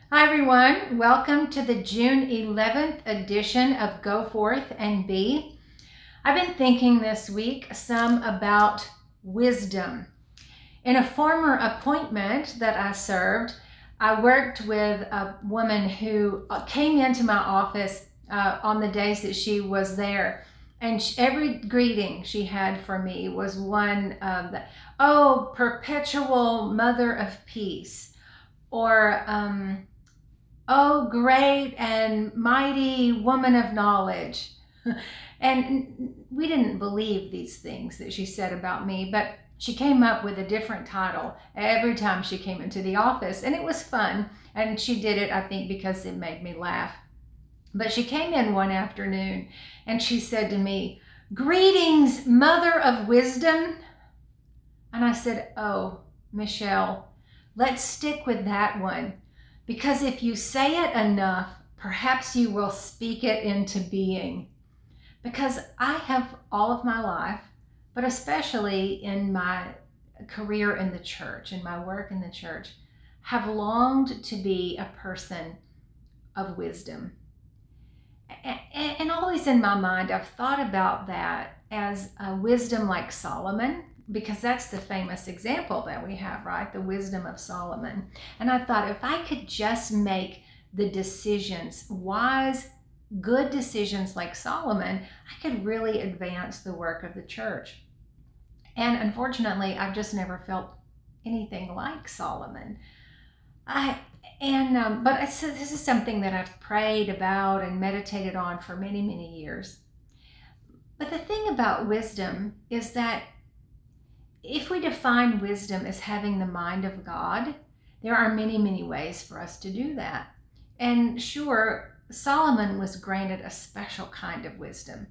Hi everyone, welcome to the June 11th edition of Goforth and Be. I've been thinking this week some about wisdom. In a former appointment that I served, I worked with a woman who came into my office on the days that she was there. And every greeting she had for me was one of the, oh, perpetual mother of peace, or oh, great and mighty woman of knowledge. And we didn't believe these things that she said about me, but she came up with a different title every time she came into the office, and it was fun. And she did it, I think, because it made me laugh. But she came in one afternoon and she said to me, "Greetings, Mother of Wisdom." And I said, "Oh, Michelle, let's stick with that one. Because if you say it enough, perhaps you will speak it into being." Because I have all of my life, but especially in my career in the church, in my work in the church, have longed to be a person of wisdom. And always in my mind, I've thought about that as a wisdom like Solomon, because that's the famous example that we have, right? The wisdom of Solomon. And I thought if I could just make the decisions, wise, good decisions like Solomon, I could really advance the work of the church. And unfortunately, I've just never felt anything like Solomon. I but this is something that I've prayed about and meditated on for many, many years. But the thing about wisdom is that if we define wisdom as having the mind of God, there are many, many ways for us to do that. And sure, Solomon was granted a special kind of wisdom.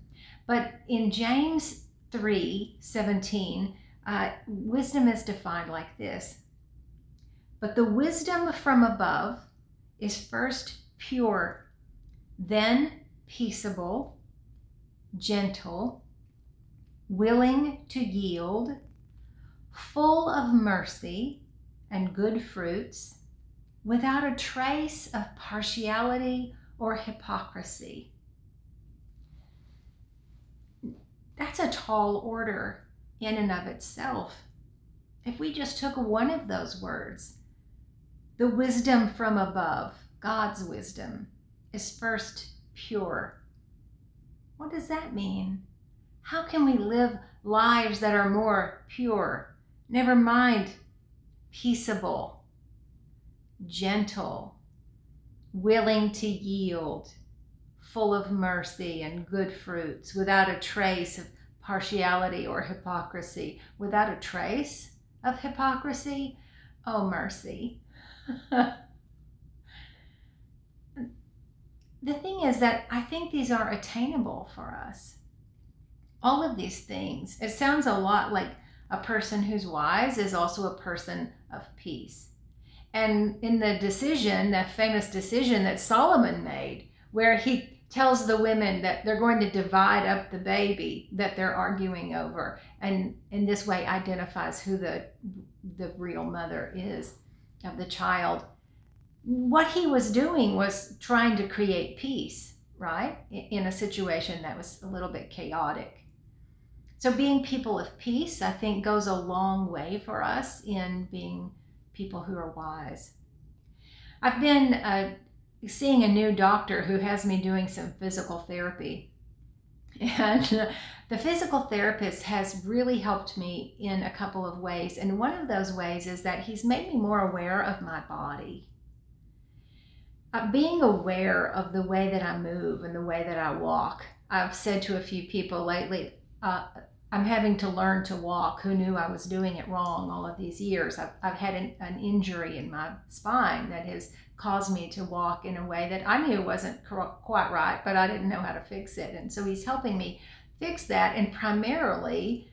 But in James 3:17, wisdom is defined like this: "But the wisdom from above is first pure, then peaceable, gentle, willing to yield, full of mercy and good fruits, without a trace of partiality or hypocrisy." That's a tall order in and of itself. If we just took one of those words, the wisdom from above, God's wisdom, is first pure. What does that mean? How can we live lives that are more pure? Never mind peaceable, gentle, willing to yield, full of mercy and good fruits, without a trace of partiality or hypocrisy. Without a trace of hypocrisy? Oh, mercy. The thing is that I think these are attainable for us. All of these things. It sounds a lot like a person who's wise is also a person of peace. And in the decision, that famous decision that Solomon made, where he tells the women that they're going to divide up the baby that they're arguing over, and in this way identifies who the real mother is of the child. What he was doing was trying to create peace, right? In a situation that was a little bit chaotic. So being people of peace, I think, goes a long way for us in being people who are wise. I've been seeing a new doctor who has me doing some physical therapy. And the physical therapist has really helped me in a couple of ways. And one of those ways is that he's made me more aware of my body. Being aware of the way that I move and the way that I walk. I've said to a few people lately, I'm having to learn to walk. Who knew I was doing it wrong all of these years? I've had an injury in my spine that has caused me to walk in a way that I knew wasn't quite right, but I didn't know how to fix it. And so he's helping me fix that. And primarily,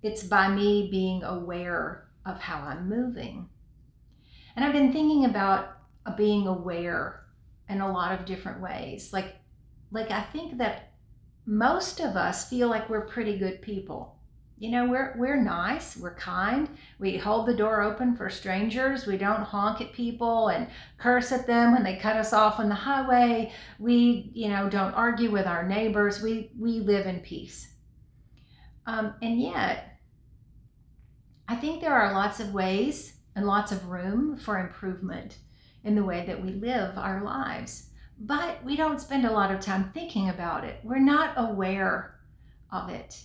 it's by me being aware of how I'm moving. And I've been thinking about being aware in a lot of different ways. Like I think that most of us feel like we're pretty good people. We're nice, we're kind, we hold the door open for strangers, we don't honk at people and curse at them when they cut us off on the highway, we don't argue with our neighbors, we live in peace. And yet, I think there are lots of ways and lots of room for improvement in the way that we live our lives, but we don't spend a lot of time thinking about it. We're not aware of it.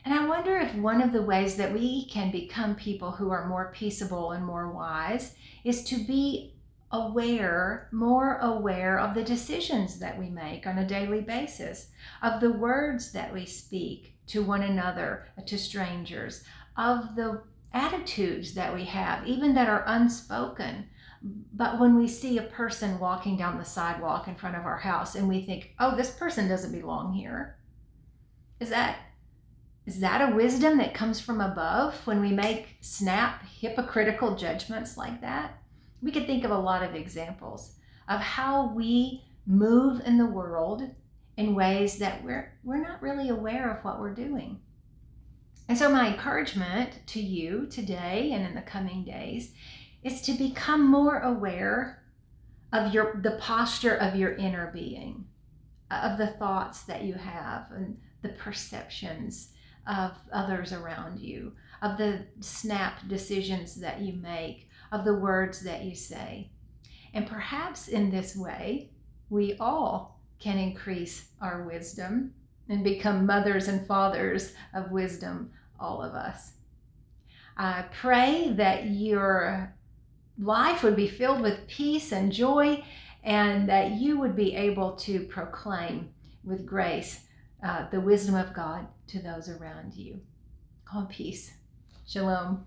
And I wonder if one of the ways that we can become people who are more peaceable and more wise is to be more aware of the decisions that we make on a daily basis, of the words that we speak to one another, to strangers, of the attitudes that we have, even that are unspoken. But when we see a person walking down the sidewalk in front of our house and we think, oh, this person doesn't belong here, is that a wisdom that comes from above when we make snap hypocritical judgments like that? We could think of a lot of examples of how we move in the world in ways that we're not really aware of what we're doing. And so my encouragement to you today and in the coming days is to become more aware of the posture of your inner being, of the thoughts that you have and the perceptions of others around you, of the snap decisions that you make, of the words that you say. And perhaps in this way, we all can increase our wisdom and become mothers and fathers of wisdom, all of us. I pray that your life would be filled with peace and joy, and that you would be able to proclaim with grace the wisdom of God to those around you. All peace. Shalom.